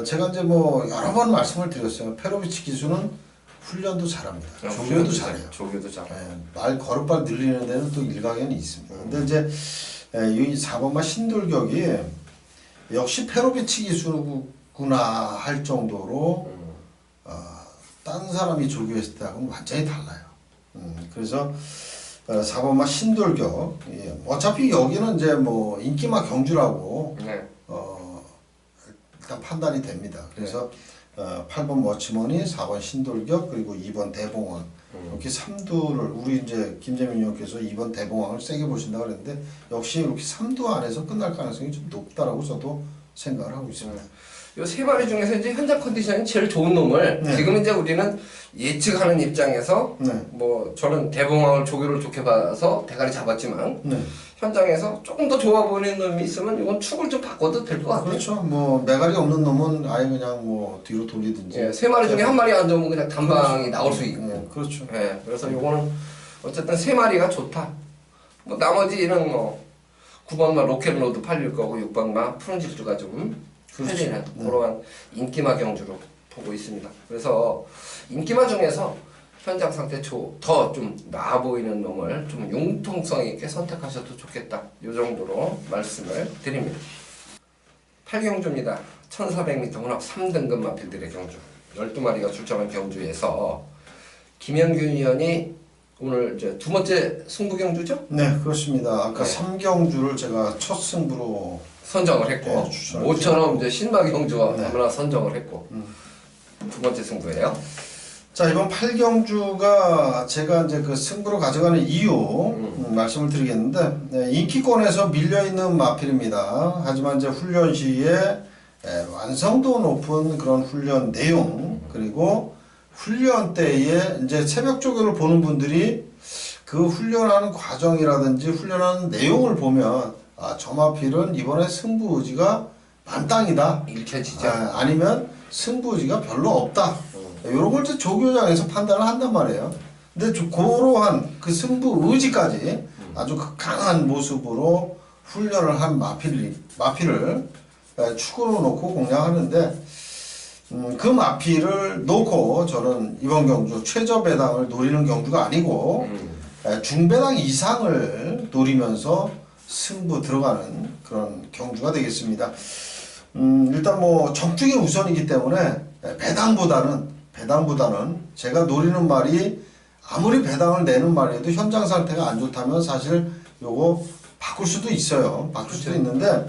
제가 이제 뭐 여러 번 말씀을 드렸어요. 페로비치 기수는 훈련도 잘합니다. 조교도 잘해요. 조교도 잘해요. 말 거릇발 늘리는 데는 또 일가견이 있습니다. 근데 이제 이 4번만 신돌격이 역시 페로비치 기수구나 할 정도로 딴 사람이 조교했을 때하고는 완전히 달라요. 그래서 4번만 신돌격 어차피 여기는 이제 뭐 인기마 경주라고 일단 판단이 됩니다. 그래서 8번 머치머니, 4번 신돌격, 그리고 2번 대봉왕 이렇게 3두를 우리 이제 김재민 의원께서 2번 대봉왕을 세게 보신다고 그랬는데 역시 이렇게 3두 안에서 끝날 가능성이 좀 높다라고 저도 생각을 하고 있습니다. 요 세 마리 중에서 이제 현장 컨디션이 제일 좋은 놈을 지금 이제 우리는 예측하는 입장에서 뭐 저는 대봉왕을 조교를 좋게 봐서 대가리 잡았지만 현장에서 조금 더 좋아 보이는 놈이 있으면 이건 축을 좀 바꿔도 될 것 같아요. 그렇죠. 뭐 매가리 없는 놈은 아예 그냥 뭐 뒤로 돌리든지. 세 마리 중에 한 마리 안 좋으면 그냥 단방이 나올 수 있고. 그렇죠. 그래서 요거는 어쨌든 세 마리가 좋다. 뭐 나머지는 뭐 9번마 로켓로드 팔릴 거고 6번마 푸른질주가 좀 팔리는 그러한 인기마 경주로 보고 있습니다. 그래서 인기마 중에서 현장 상태 더 좀 나아 보이는 놈을 좀 융통성 있게 선택하셔도 좋겠다. 이 정도로 말씀을 드립니다. 8경주입니다. 1400m 혼합 3등급 마필들의 경주. 12마리가 출전한 경주에서 김영균 위원이 오늘 이제 두 번째 승부 경주죠? 네, 그렇습니다. 아까 3경주를 제가 첫 승부로 선정을 했고 모처럼 이제 신마 경주와 하나 선정을 했고 두 번째 승부예요. 자, 이번 8경주가 제가 이제 그 승부로 가져가는 이유 말씀을 드리겠는데 인기권에서 밀려있는 마필입니다. 하지만 이제 훈련 시에 완성도 높은 그런 훈련 내용 그리고 훈련 때에 이제 새벽 조교를 보는 분들이 그 훈련하는 과정이라든지 훈련하는 내용을 보면 저 마필은 이번에 승부 의지가 만땅이다. 읽혀지죠. 아니면 승부 의지가 별로 없다. 이런 걸 이제 조교장에서 판단을 한단 말이에요. 근데 그러한 그 승부 의지까지 아주 강한 모습으로 훈련을 한 마필을 축으로 놓고 공략하는데 그 마필을 놓고 저는 이번 경주 최저 배당을 노리는 경주가 아니고 중배당 이상을 노리면서 승부 들어가는 그런 경주가 되겠습니다. 일단 뭐 적중이 우선이기 때문에 배당보다는 제가 노리는 말이 아무리 배당을 내는 말이라도 현장 상태가 안 좋다면 사실 요거 바꿀 수도 있어요. 바꿀 수도 있는데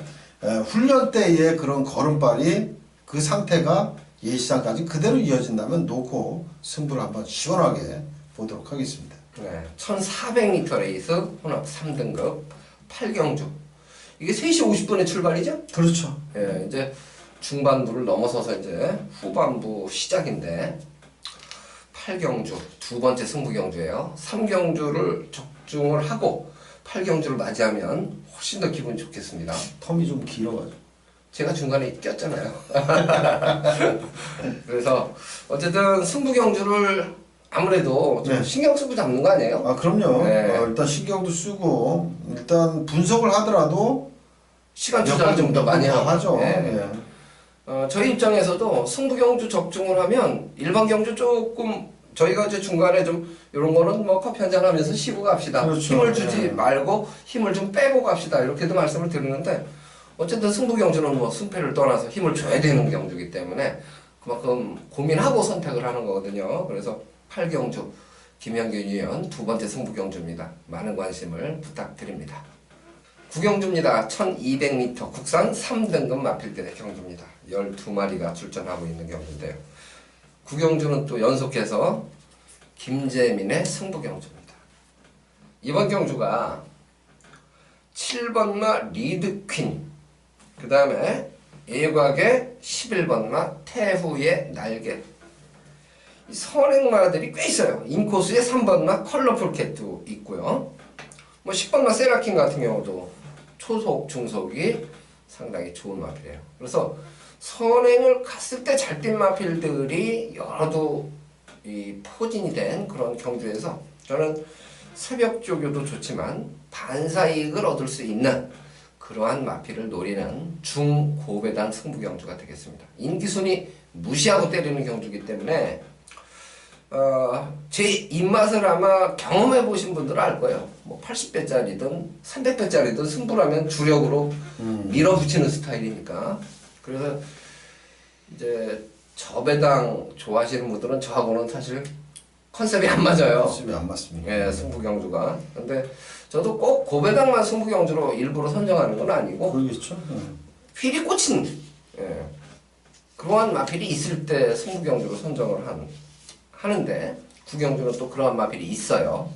훈련 때의 그런 걸음발이 그 상태가 예시장까지 그대로 이어진다면 놓고 승부를 한번 시원하게 보도록 하겠습니다. 네, 1400m 레이스 혼합 3등급 8경주. 이게 3시 50분에 출발이죠? 그렇죠. 예, 이제 중반부를 넘어서서 이제 후반부 시작인데 8경주 두 번째 승부 경주예요. 3경주를 적중을 하고 8경주를 맞이하면 훨씬 더 기분이 좋겠습니다. 텀이 좀 길어가지고. 제가 중간에 꼈잖아요. 그래서 어쨌든 승부 경주를 아무래도 좀 네. 신경 쓰고 잡는 거 아니에요? 아 그럼요. 네. 일단 신경도 쓰고 일단 분석을 하더라도 시간 투자를 좀 더 많이 하죠. 네. 예. 저희 입장에서도 승부 경주 적중을 하면 일반 경주 조금 저희가 이제 중간에 좀 이런 거는 뭐 커피 한잔 하면서 쉬고 갑시다. 그렇죠. 힘을 주지 네. 말고 힘을 좀 빼고 갑시다. 이렇게도 말씀을 드리는데 어쨌든 승부 경주는 뭐 승패를 떠나서 힘을 줘야 되는 경주이기 때문에 그만큼 고민하고 선택을 하는 거거든요. 그래서 8경주 김현균 위원 두 번째 승부 경주입니다. 많은 관심을 부탁드립니다. 9경주입니다. 1200m 국산 3등급 마필들의 경주입니다. 12마리가 출전하고 있는 경주인데요. 9경주는 또 연속해서 김재민의 승부 경주입니다. 이번 경주가 7번마 리드퀸, 그 다음에 예곽의 11번마 태후의 날개. 이 선행마들이 꽤 있어요. 인코스의 3번마 컬러풀 캣도 있고요. 뭐 10번마 세라킨 같은 경우도 초속, 중속이 상당히 좋은 마필이에요. 그래서 선행을 갔을 때 잘 뛴 마필들이 여러도 이 포진이 된 그런 경주에서 저는 새벽 조교도 좋지만 반사이익을 얻을 수 있는 그러한 마필을 노리는 중고배당 승부 경주가 되겠습니다. 인기순위 무시하고 때리는 경주이기 때문에 제 입맛을 아마 경험해 보신 분들은 알 거예요. 뭐 80배짜리든 300배짜리든 승부라면 주력으로 밀어붙이는 스타일이니까. 그래서 이제 저배당 좋아하시는 분들은 저하고는 사실 컨셉이 안 맞아요. 컨셉이 안 맞습니다. 예, 승부 경주가. 근데 저도 꼭 고배당만 승부 경주로 일부러 선정하는 건 아니고 그러겠죠. 휠이 꽂힌 그러한 마필이 있을 때 승부 경주로 선정을 하는데 구경주는 또 그러한 마필이 있어요.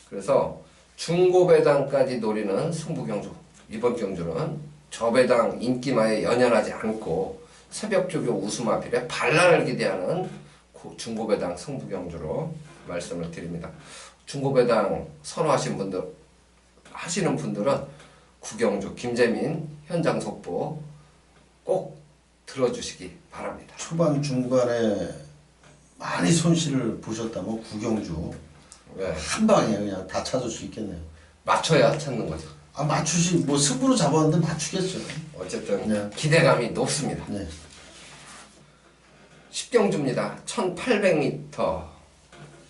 그래서 중고배당까지 노리는 승부경주. 이번 경주는 저배당 인기마에 연연하지 않고 새벽조교 우수마필에 반란을 기대하는 중고배당 승부경주로 말씀을 드립니다. 중고배당 하시는 분들은 구경주 김재민 현장 속보 꼭 들어주시기 바랍니다. 초반 중반에 많이 손실을 보셨다면 구경주 네. 한 방에 그냥 다 찾을 수 있겠네요. 맞춰야 찾는 거죠. 아 맞추시 뭐 승부로 잡았는데 맞추겠죠. 어쨌든 네. 기대감이 높습니다. 네. 10경주입니다. 1800m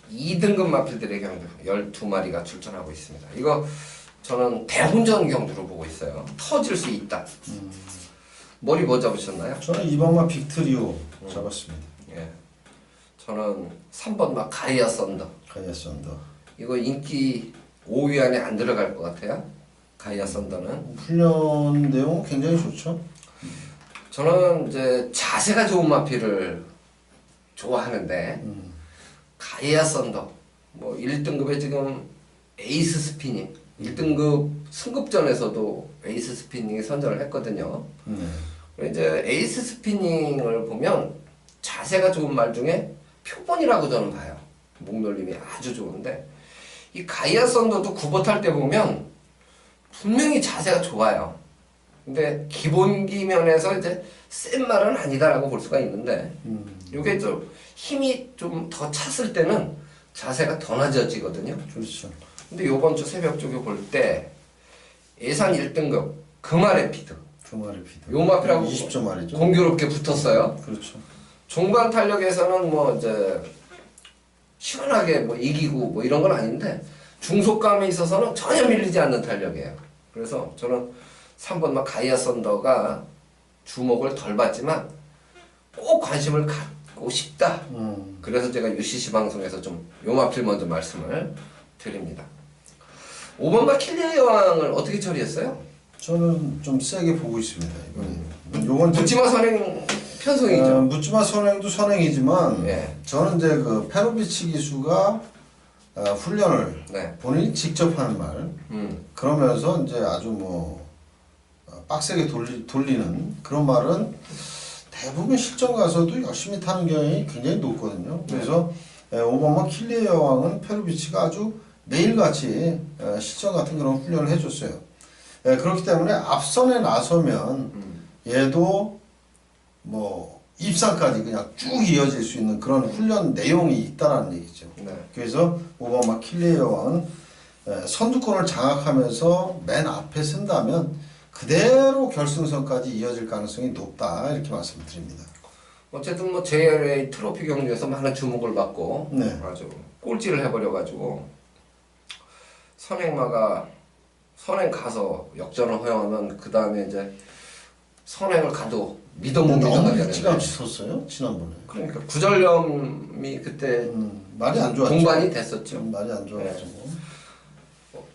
2등급 마필들의 경주 12마리가 출전하고 있습니다. 이거 저는 대혼전 경주로 보고 있어요. 터질 수 있다. 머리 뭐 잡으셨나요? 저는 2번마 빅트리오 잡았습니다. 예. 저는 3번마 가이아 썬더. 가이아 썬더. 이거 인기 5위 안에 안 들어갈 것 같아요. 가이아 썬더는. 훈련 내용은 굉장히 좋죠. 저는 이제 자세가 좋은 마필을 좋아하는데 가이아 썬더 뭐 1등급에 지금 에이스 스피닝 1등급 승급전에서도 에이스 스피닝이 선전을 했거든요. 이제 에이스 스피닝을 보면 자세가 좋은 말 중에 표본이라고 저는 봐요. 목놀림이 아주 좋은데 이 가이아 썬더도 구보 탈 때 보면 분명히 자세가 좋아요. 근데 기본기 면에서 이제 센 말은 아니다라고 볼 수가 있는데 이게 좀 힘이 좀 더 찼을 때는 자세가 더 낮아지거든요. 그렇죠. 근데 요번 주 새벽 쪽에 볼 때 예산 1등급 금아레피드 주말에 피드. 요 마필하고 20점 말이죠. 공교롭게 붙었어요. 그렇죠. 중반 탄력에서는 뭐 이제 시원하게 뭐 이기고 뭐 이런 건 아닌데 중속감에 있어서는 전혀 밀리지 않는 탄력이에요. 그래서 저는 3번마 가이아 썬더가 주목을 덜 받지만 꼭 관심을 갖고 싶다. 그래서 제가 UCC 방송에서 좀 요마필 먼저 말씀을 드립니다. 5번마 킬리의 여왕을 어떻게 처리했어요? 저는 좀 세게 보고 있습니다. 이번에. 요건 묻지마 선행 편성이죠. 묻지마 선행도 선행이지만 예. 저는 이제 그 페로비치 기수가 훈련을 네. 본인이 직접 하는 말 그러면서 이제 아주 뭐 빡세게 돌리는 그런 말은 대부분 실전 가서도 열심히 타는 경향이 굉장히 높거든요. 그래서 5번마 킬리의 여왕은 페로비치가 아주 매일같이 실전 같은 그런 훈련을 해줬어요. 그렇기 때문에 앞선에 나서면 얘도 뭐 입상까지 그냥 쭉 이어질 수 있는 그런 훈련 내용이 있다라는 얘기죠. 네. 그래서 5번마 킬리의 여왕은 선두권을 장악하면서 맨 앞에 쓴다면 그대로 결승선까지 이어질 가능성이 높다 이렇게 말씀드립니다. 어쨌든 뭐 JRA 트로피 경주에서 많은 주목을 받고 네. 아주 꼴찌를 해버려가지고 선행마가 선행 가서 역전을 허용하면 그 다음에 이제 선행을 가도 너무 미동하게 일찌감치 섰어요 지난번에. 그러니까 구절염이 그때 말이 안 좋았죠. 동반이 됐었죠. 말이 안 좋아가지고.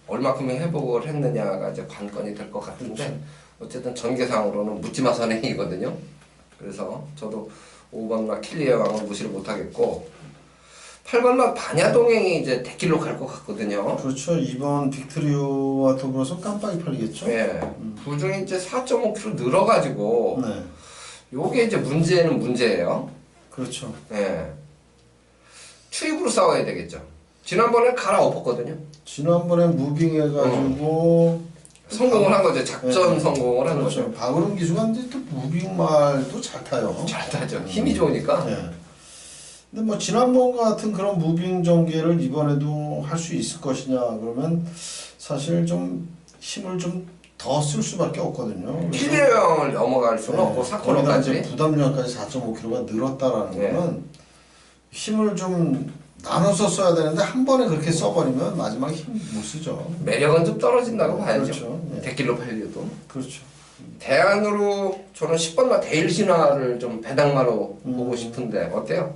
얼마큼 회복을 했느냐가 이제 관건이 될 것 같은데 어쨌든 전개상으로는 묻지마 선행이거든요. 그래서 저도 5번마 킬리의 왕을 무시를 못하겠고 8번마 반야동행이 이제 대길로 갈 것 같거든요. 그렇죠. 이번 빅트리오와 더불어서 깜빡이 팔리겠죠. 예, 부중이 이제 4.5kg 늘어가지고 네. 요게 이제 문제는 문제예요. 그렇죠. 예, 추입으로 싸워야 되겠죠. 지난번에 갈아엎었거든요. 지난번에 무빙해가지고 성공을 한 거죠. 작전 네. 성공을 한 그렇죠. 거죠. 박은웅 기수가 이제 또 무빙말도 잘 타요. 잘 타죠. 힘이 좋으니까. 네. 근데 뭐 지난번 같은 그런 무빙 전개를 이번에도 할 수 있을 것이냐 그러면 사실 좀 힘을 좀 더 쓸 수밖에 없거든요. 킬리의 왕을 넘어갈 수는 없고 거기다 사코노까지. 이제 부담량까지 4.5kg가 늘었다라는 네. 거는 힘을 좀 나눠서 써야 되는데 한 번에 그렇게 써버리면 마지막에 힘 못 쓰죠. 매력은 좀 떨어진다고 봐야죠. 그렇죠. 네. 대길로 팔려도. 그렇죠. 대안으로 저는 10번마 데일 신화를 좀 배당마로 보고 싶은데 어때요?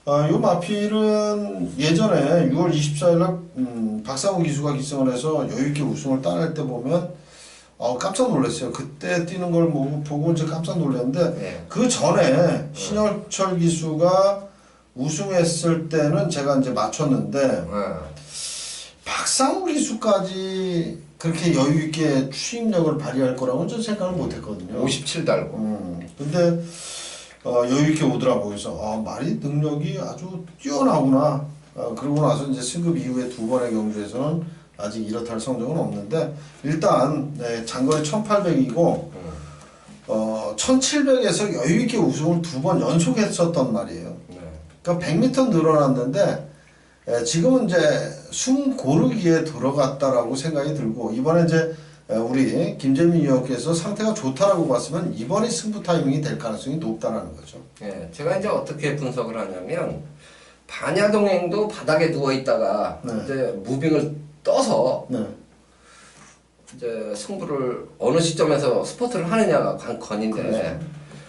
요 마필은 예전에 6월 24일 날 박상우 기수가 기승을 해서 여유있게 우승을 따낼 때 보면 깜짝 놀랐어요. 그때 뛰는 걸 보고 이제 깜짝 놀랐는데 네. 그 전에 신열철 기수가 우승했을 때는 제가 이제 맞췄는데 박상우 기수까지 그렇게 여유있게 추임력을 발휘할 거라고는 전 생각을 못했거든요. 57 달고. 근데 여유있게 오더라고요. 그래서 말이 능력이 아주 뛰어나구나. 그러고 나서 이제 승급 이후에 두 번의 경주에서는 아직 이렇다 할 성적은 없는데 일단 장거리 1800이고 1700에서 여유있게 우승을 두 번 연속했었단 말이에요. 네. 그러니까 100m 늘어났는데 지금은 이제 숨 고르기에 들어갔다라고 생각이 들고 이번에 이제 우리 김재민 위원께서 상태가 좋다라고 봤으면 이번이 승부 타이밍이 될 가능성이 높다라는 거죠. 네. 제가 이제 어떻게 분석을 하냐면 반야동행도 바닥에 누워 있다가 네. 이제 무빙을 떠서 네. 이제 승부를 어느 시점에서 스포트를 하느냐가 관건인데 그렇죠.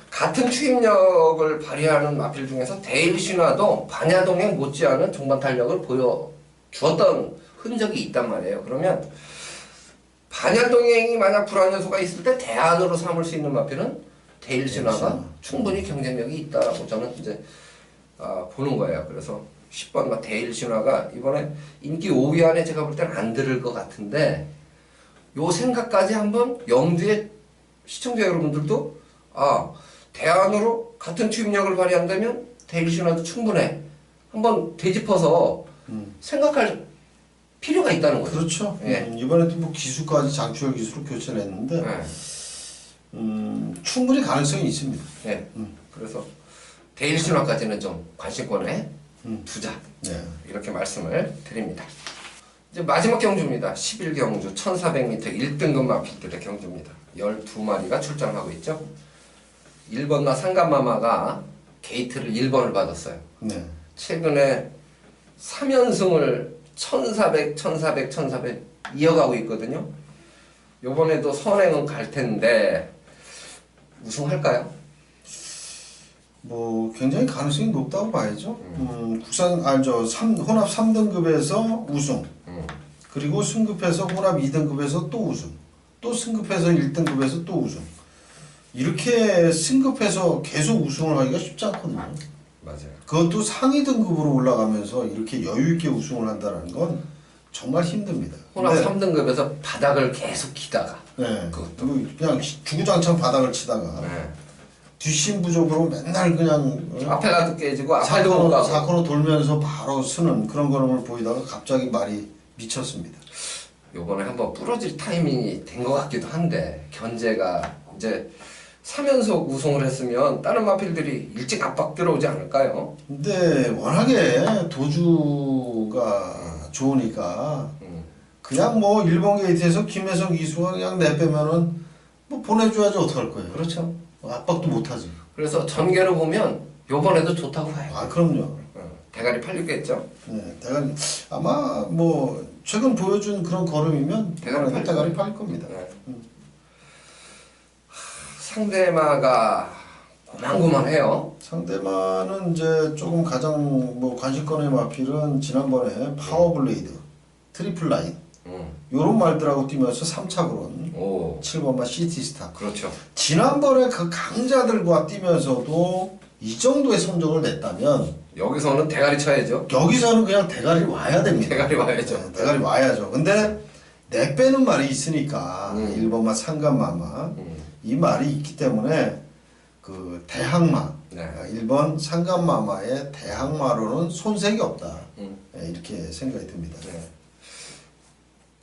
같은 추임력을 발휘하는 마필 중에서 데일 신화도 반야동행 못지않은 종반 탄력을 보여주었던 흔적이 있단 말이에요. 그러면 반야동행이 만약 불안 요소가 있을 때 대안으로 삼을 수 있는 마필은 데일 신화가 충분히 경쟁력이 있다고 저는 이제 보는 거예요. 그래서 10번 데일 신화가 이번에 인기 5위 안에 제가 볼 때는 안 들을 것 같은데 요 생각까지 한번 염두에 시청자 여러분들도 대안으로 같은 투입력을 발휘한다면 데일 신화도 충분해. 한번 되짚어서 생각할 필요가 있다는 거죠. 그렇죠. 예. 이번에도 뭐 기수까지 장추열 기수로 교체를 했는데 충분히 가능성이 있습니다. 네. 그래서 데일 신화까지는 좀 관심권에 두자. 네. 이렇게 말씀을 드립니다. 이제 마지막 경주입니다. 11경주 1400m 1등급 마필들의 경주입니다. 12마리가 출전하고 있죠. 1번마 상감마마가 게이트를 1번을 받았어요. 네. 최근에 3연승을 1400 이어가고 있거든요. 요번에도 선행은 갈 텐데 우승할까요? 뭐 굉장히 가능성이 높다고 봐야죠. 혼합 3등급에서 우승. 그리고 승급해서 혼합 2등급에서 또 우승. 또 승급해서 1등급에서 또 우승. 이렇게 승급해서 계속 우승을 하기가 쉽지 않거든요. 맞아요. 그것도 상위 등급으로 올라가면서 이렇게 여유 있게 우승을 한다는 건 정말 힘듭니다. 혼합 근데 3등급에서 바닥을 계속 기다가. 네. 그것도. 그냥 주구장창 바닥을 치다가 네. 뒷심 부족으로 맨날 그냥 앞에가 깨지고 앞에도 못 가고. 사코로 돌면서 바로 쓰는 그런 걸음을 보이다가 갑자기 말이 미쳤습니다. 요번에 한번 부러질 타이밍이 된 것 같기도 한데 견제가 이제 3연속 우승을 했으면 다른 마필들이 일찍 압박 들어오지 않을까요? 근데 워낙에 도주가 좋으니까 그냥 뭐 일본 게이트에서 김혜성 이수가 그냥 내빼면은 뭐 보내줘야지 어떡할 거예요. 그렇죠. 압박도 못하지. 그래서 전개로 보면 요번에도 좋다고 봐요. 아 그럼요. 대가리 팔리겠죠? 네, 대가리 아마 뭐 최근 보여준 그런 걸음이면 대가리 팔릴 겁니다. 네. 상대마가 고만고만해요. 상대만은 이제 조금 가장 뭐 관심권의 마필은 지난번에 파워블레이드, 트리플 라인 요런 말들하고 뛰면서 3차그론 오. 7번마 시티스타. 그렇죠. 지난번에 그 강자들과 뛰면서도 이 정도의 성적을 냈다면 여기서는 대가리 쳐야죠. 여기서는 그냥 대가리 와야 됩니다. 대가리 와야죠. 네, 대가리 와야죠. 근데 내 빼는 말이 있으니까 1번마 상간마마 이 말이 있기 때문에 그 대항마 네. 1번 상간마마의 대항마로는 손색이 없다. 네, 이렇게 생각이 듭니다. 네.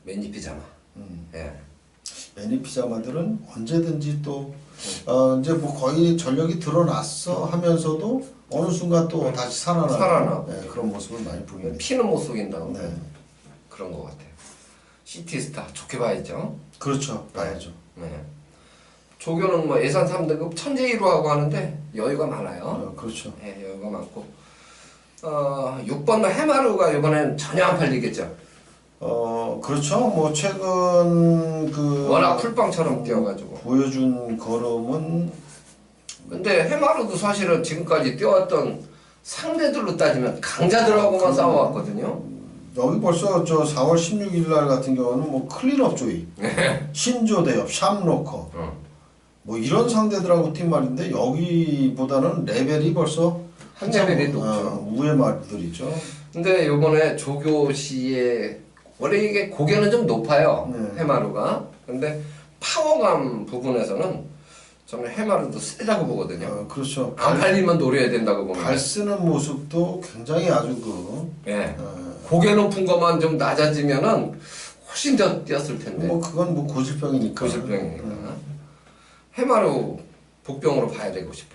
매니피자마. 예. 매니 피자마들은 언제든지 또 이제 뭐 거의 전력이 드러났어 하면서도 어느 순간 또 다시 살아나는 네, 그런 모습을 많이 보입니다. 피는 못 속인다고. 네. 그런 것 같아요. 시티스타 좋게 봐야죠. 그렇죠. 봐야죠. 네. 조교는 뭐 예산 3등급 천재이루하고 하는데 여유가 많아요. 그렇죠. 네, 여유가 많고 6번 해마루가 이번엔 전혀 안 팔리겠죠. 그렇죠. 뭐 최근 그 워낙 풀빵처럼 뛰어가지고 보여준 걸음은 근데 해마루도 사실은 지금까지 뛰어왔던 상대들로 따지면 강자들하고만 싸워왔거든요. 여기 벌써 저 4월 16일 날 같은 경우는 뭐 클린업 조이, 신조 대엽, 샴로커 뭐 이런 상대들하고 팀 말인데 여기보다는 레벨이 벌써 한 레벨이 높죠. 우회 말들이죠. 근데 요번에 조교 씨의 원래 이게 고개는 좀 높아요. 해마루가. 근데 파워감 부분에서는 저는 해마루도 세다고 보거든요. 그렇죠. 안 팔리면 노려야 된다고 봅니다. 발 쓰는 모습도 굉장히 아주 예. 고개 높은 것만 좀 낮아지면은 훨씬 더 뛰었을 텐데. 뭐 그건 뭐 고질병이니까. 고질병이니까. 해마루 복병으로 봐야 되고 싶어.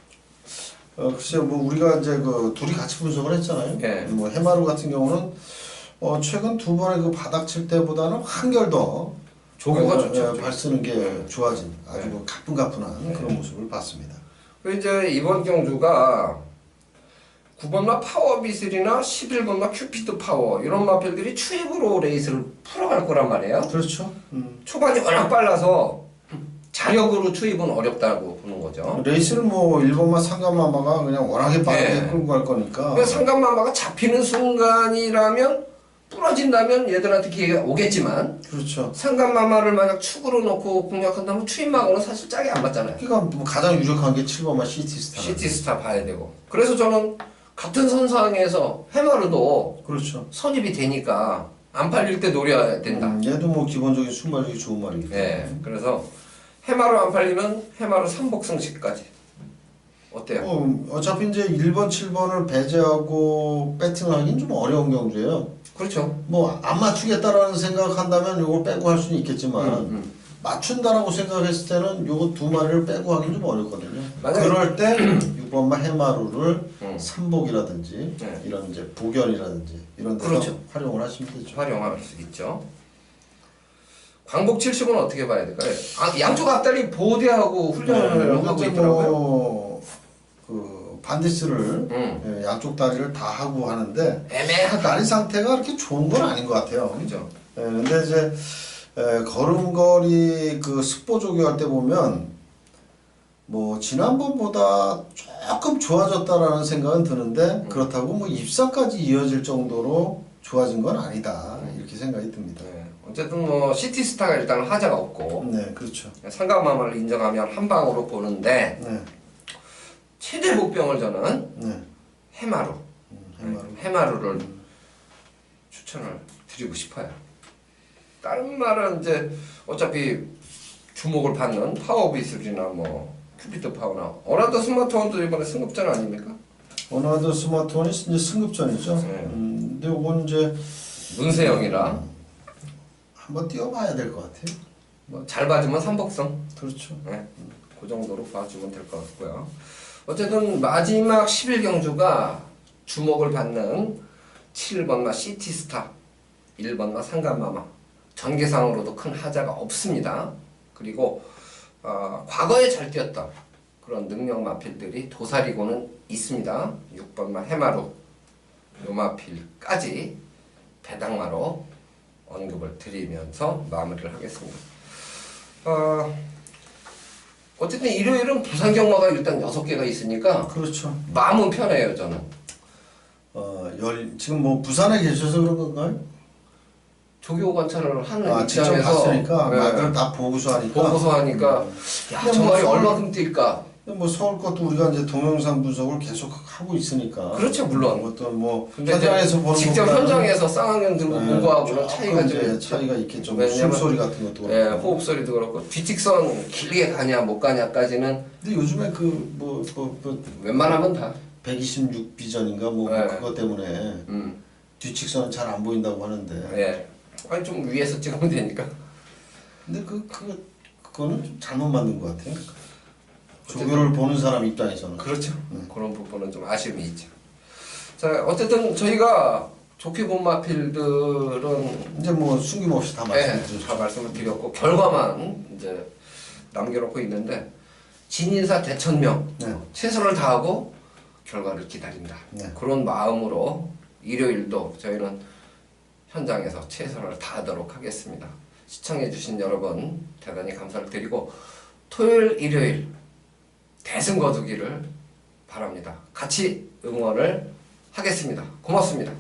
글쎄요, 뭐 우리가 이제 그 둘이 같이 분석을 했잖아요. 예. 뭐 해마루 같은 경우는 최근 두 번의 그 바닥 칠 때보다는 한결 더 조교가 좋죠. 발 쓰는 게 좋아진 아주 가뿐가뿐한 그런 모습을 봤습니다. 그리고 이제 이번 경주가 9번마 파워비슬이나 11번마 큐피드 파워 이런 마필들이 추입으로 레이스를 풀어갈 거란 말이에요. 그렇죠. 초반이 워낙 빨라서 자력으로 추입은 어렵다고 보는 거죠. 레이스를 뭐 1번마 상간마마가 그냥 워낙에 빠르게 네. 끌고 갈 거니까. 그러니까 상간마마가 잡히는 순간이라면 부러진다면 얘들한테 기회가 오겠지만 그렇죠. 상간마마를 만약 축으로 놓고 공략한다면 추입마고는 사실 짝이 안 맞잖아요. 그러니까 뭐 가장 유력한 게 7번마 시티스타. 시티스타 봐야 되고. 그래서 저는 같은 선상에서 해마루도 그렇죠. 선입이 되니까 안 팔릴 때 노려야 된다. 얘도 뭐 기본적인 순발력이 좋은 말이기 때문에. 네, 그래서 해마루 안 팔리면 해마루 3복승식까지 어때요? 어차피 이제 1번, 7번을 배제하고 배팅을 하긴 좀 어려운 경주예요. 그렇죠. 뭐 안 맞추겠다라는 생각한다면 요거 빼고 할 수는 있겠지만 맞춘다라고 생각했을 때는 요거 두 마리를 빼고 하긴 좀 어렵거든요. 맞아요. 그럴 때 6번만 해마루를 삼복이라든지 네. 이런 이제 복연이라든지 이런 데서 그렇죠. 활용을 하시면 되죠. 활용할 수 있죠. 광복 70은 어떻게 봐야 될까요? 양쪽 앞다리 보대하고 훈련을 하고 있더라고요. 그 반디스를 양쪽 다리를 다 하고 하는데 애매하다. 다리 상태가 그렇게 좋은 건 아닌 것 같아요. 그죠. 근데 이제 걸음걸이 그 습보 조교할 때 보면 뭐 지난번보다 조금 좋아졌다라는 생각은 드는데 그렇다고 뭐 입사까지 이어질 정도로 좋아진 건 아니다 이렇게 생각이 듭니다. 네. 어쨌든 뭐 시티스타가 일단 하자가 없고 네, 그렇죠. 상가마마를 인정하면 한 방으로 보는데 네, 최대 목병을 저는 네, 해마루, 해마루. 해마루를 추천을 드리고 싶어요. 다른 말은 이제 어차피 주목을 받는 파워비슬이나 뭐 큐피트 파워나 어라더 스마트원도 이번에 승급전 아닙니까? 어나더 스마트원이 이제 승급전이죠. 네. 근데 이건 이제 문세영이라 한번 뛰어봐야 될 것 같아요. 뭐 잘 봐주면 삼복성. 그렇죠. 네. 그 정도로 봐주면 될 것 같고요. 어쨌든 마지막 11경주가 주목을 받는 7번마 시티스타, 1번마 상간마마 전개상으로도 큰 하자가 없습니다. 그리고 과거에 잘 뛰었던 그런 능력 마필들이 도사리고는 있습니다. 6번마 해마루, 요마필까지 배당마로 언급을 드리면서 마무리를 하겠습니다. 어쨌든 일요일은 부산 경마가 일단 6개가 있으니까 그렇죠. 마음은 편해요 저는. 지금 뭐 부산에 계셔서 그런 건가요? 조교 관찰을 하는 직접 입장에서 봤으니까 네. 그걸 다 보고서 하니까. 보고서 하니까 야, 근데 저 뭐 말이 서울- 얼마큼 뛸까? 뭐 서울 것도 우리가 이제 동영상 분석을 계속 하고 있으니까. 그렇죠, 물론. 어떤 뭐 근데 현장에서 보는 직접 것보다는 현장에서 쌍안경 들고 보고하고는 조금 차이가 좀 이제 있죠. 차이가 있겠죠. 뭐 왜냐면 숨소리 같은 것도 예, 그렇고. 호흡 소리도 그렇고 뒤직선 길게 가냐 못 가냐까지는 근데 요즘에 웬만하면 다. 126 비전인가 뭐 네. 그것 때문에 뒤측선은 잘 안 보인다고 하는데. 예. 아니 좀 위에서 찍으면 되니까. 근데 그거는 좀 잘못 만든 것 같아요. 조교를 보는 사람 입장에서는. 그렇죠. 그런 부분은 좀 아쉬움이 있죠. 자, 어쨌든 저희가 좋게 본 마필들은 이제 뭐 숨김없이 다 다 말씀드렸죠. 말씀을 드렸고 결과만 이제 남겨놓고 있는데 진인사 대천명 네. 최선을 다하고 결과를 기다린다. 네. 그런 마음으로 일요일도 저희는 현장에서 최선을 다하도록 하겠습니다. 시청해주신 여러분 대단히 감사를 드리고 토요일, 일요일 대승 거두기를 바랍니다. 같이 응원을 하겠습니다. 고맙습니다.